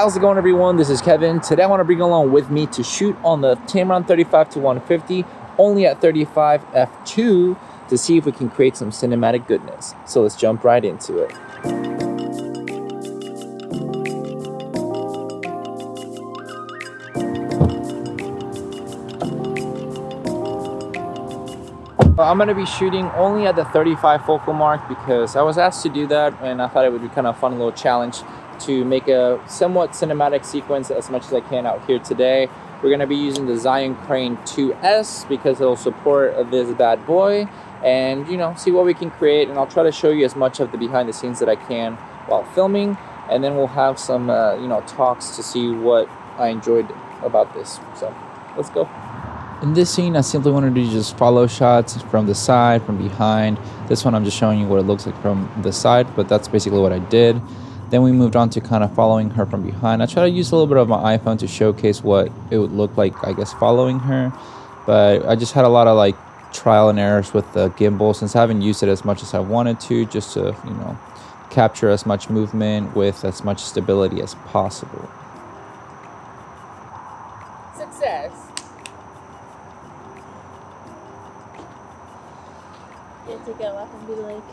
How's it going, everyone? This is Kevin. Today I want to bring you along with me to shoot on the Tamron 35-150 only at 35 f2 to see if we can create some cinematic goodness. So let's jump right into it. I'm going to be shooting only at the 35 focal mark because I was asked to do that, and I thought it would be kind of a fun little challenge to make a somewhat cinematic sequence as much as I can out here today. We're going to be using the Zion Crane 2S because it'll support this bad boy, and see what we can create. And I'll try to show you as much of the behind the scenes that I can while filming, and then we'll have some talks to see what I enjoyed about this. So let's go. In this scene, I simply wanted to just follow shots from the side, from behind. This one I'm just showing you what it looks like from the side, but that's basically what I did. Then we moved on to kind of following her from behind. I try to use a little bit of my iPhone to showcase what it would look like, I guess, following her. But I just had a lot of trial and errors with the gimbal since I haven't used it as much as I wanted to, just to, capture as much movement with as much stability as possible. Success. You have to go up and be like,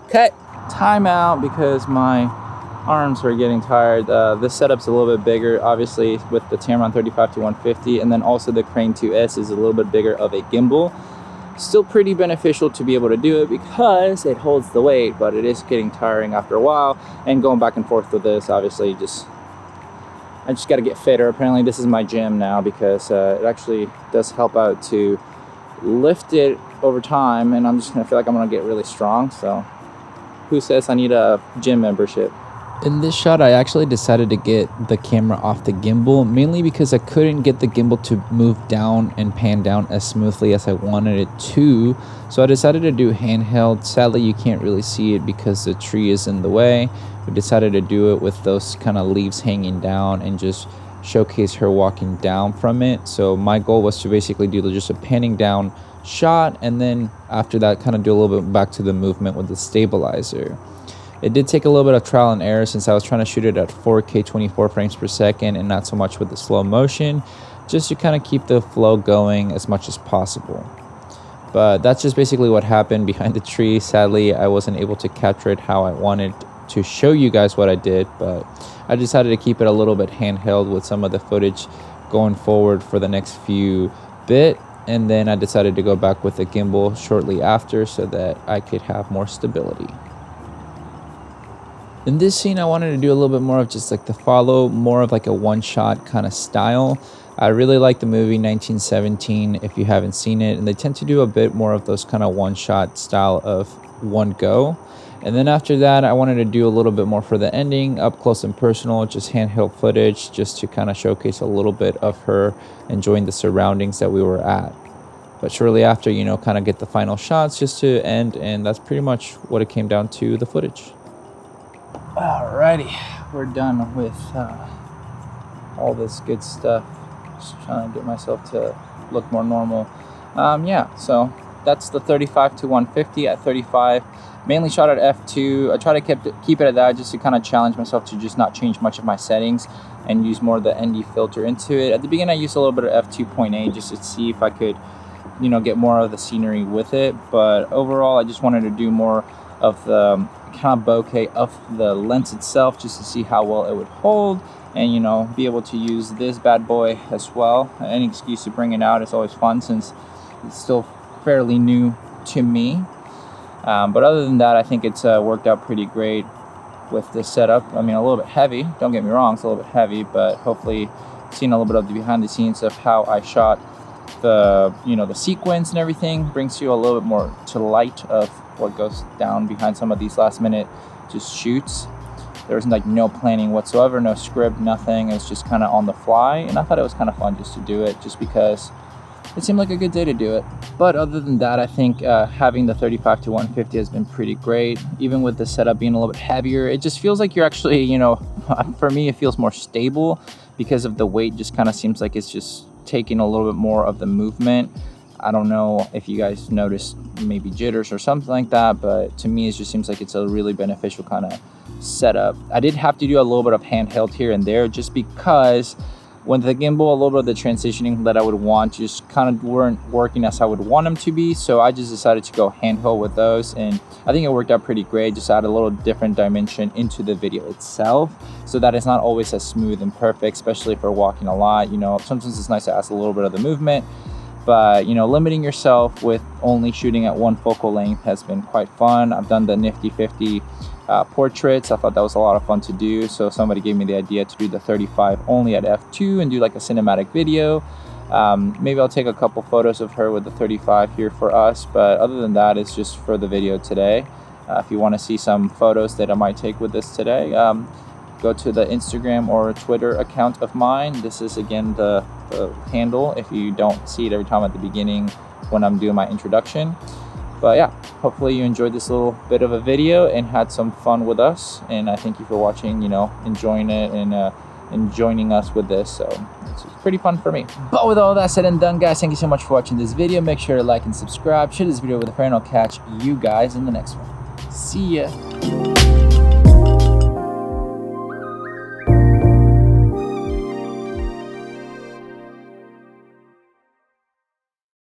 Cut. Time out because my arms are getting tired. This setup's a little bit bigger, obviously, with the Tamron 35-150, and then also the Crane 2S is a little bit bigger of a gimbal. Still pretty beneficial to be able to do it because it holds the weight, but it is getting tiring after a while. And going back and forth with this, obviously, I just got to get fitter. Apparently, this is my gym now because it actually does help out to lift it over time, and I'm just gonna feel like I'm gonna get really strong. So who says I need a gym membership? In this shot, I actually decided to get the camera off the gimbal, mainly because I couldn't get the gimbal to move down and pan down as smoothly as I wanted it to. So I decided to do handheld. Sadly, you can't really see it because the tree is in the way. We decided to do it with those kind of leaves hanging down and just showcase her walking down from it. So my goal was to basically do just a panning down shot, and then after that kind of do a little bit back to the movement with the stabilizer. It did take a little bit of trial and error since I was trying to shoot it at 4K 24 frames per second and not so much with the slow motion, just to kind of keep the flow going as much as possible. But that's just basically what happened behind the tree. Sadly, I wasn't able to capture it how I wanted to show you guys what I did, but I decided to keep it a little bit handheld with some of the footage going forward for the next few bit. And then I decided to go back with the gimbal shortly after so that I could have more stability. In this scene, I wanted to do a little bit more of just the follow, more of a one-shot kind of style. I really like the movie 1917 if you haven't seen it, and they tend to do a bit more of those kind of one-shot style of one go. And then after that, I wanted to do a little bit more for the ending, up close and personal, just handheld footage, just to kind of showcase a little bit of her enjoying the surroundings that we were at. But shortly after, kind of get the final shots just to end, and that's pretty much what it came down to, the footage. Alrighty, we're done with all this good stuff. Just trying to get myself to look more normal. So that's the 35-150 at 35. Mainly shot at f2. I try to keep it at that just to kind of challenge myself to just not change much of my settings and use more of the ND filter into it. At the beginning, I used a little bit of f2.8 just to see if I could, get more of the scenery with it. But overall, I just wanted to do more of the kind of bokeh of the lens itself just to see how well it would hold and, be able to use this bad boy as well. Any excuse to bring it out is always fun since it's still fairly new to me. But other than that, I think it's worked out pretty great with this setup. I mean, a little bit heavy, don't get me wrong, it's a little bit heavy, but hopefully seeing a little bit of the behind the scenes of how I shot the, the sequence and everything brings you a little bit more to light of what goes down behind some of these last minute just shoots. There was no planning whatsoever, no script, nothing. It's just kind of on the fly, and I thought it was kind of fun just to do it just because it seemed like a good day to do it. But other than that, I think having the 35-150 has been pretty great. Even with the setup being a little bit heavier, it just feels like you're actually, for me, it feels more stable because of the weight. Just kind of seems like it's just taking a little bit more of the movement. I don't know if you guys noticed maybe jitters or something like that, but to me it just seems like it's a really beneficial kind of setup. I did have to do a little bit of handheld here and there just because when the gimbal, a little bit of the transitioning that I would want just kind of weren't working as I would want them to be. So I just decided to go handheld with those, and I think it worked out pretty great. Just add a little different dimension into the video itself so that it's not always as smooth and perfect, especially if we're walking a lot. You know, sometimes it's nice to add a little bit of the movement, but you know, limiting yourself with only shooting at one focal length has been quite fun. I've done the nifty 50 portraits. I thought that was a lot of fun to do, so somebody gave me the idea to do the 35 only at f2 and do like a cinematic video. Maybe I'll take a couple photos of her with the 35 here for us, but other than that, it's just for the video today. If you want to see some photos that I might take with this today, go to the Instagram or Twitter account of mine. This is again the handle if you don't see it every time at the beginning when I'm doing my introduction. But yeah, hopefully you enjoyed this little bit of a video and had some fun with us, and I thank you for watching, you know, enjoying it and joining us with this. So it's pretty fun for me. But with all that said and done, guys, thank you so much for watching this video. Make sure to like and subscribe, share this video with a friend. I'll catch you guys in the next one. See ya.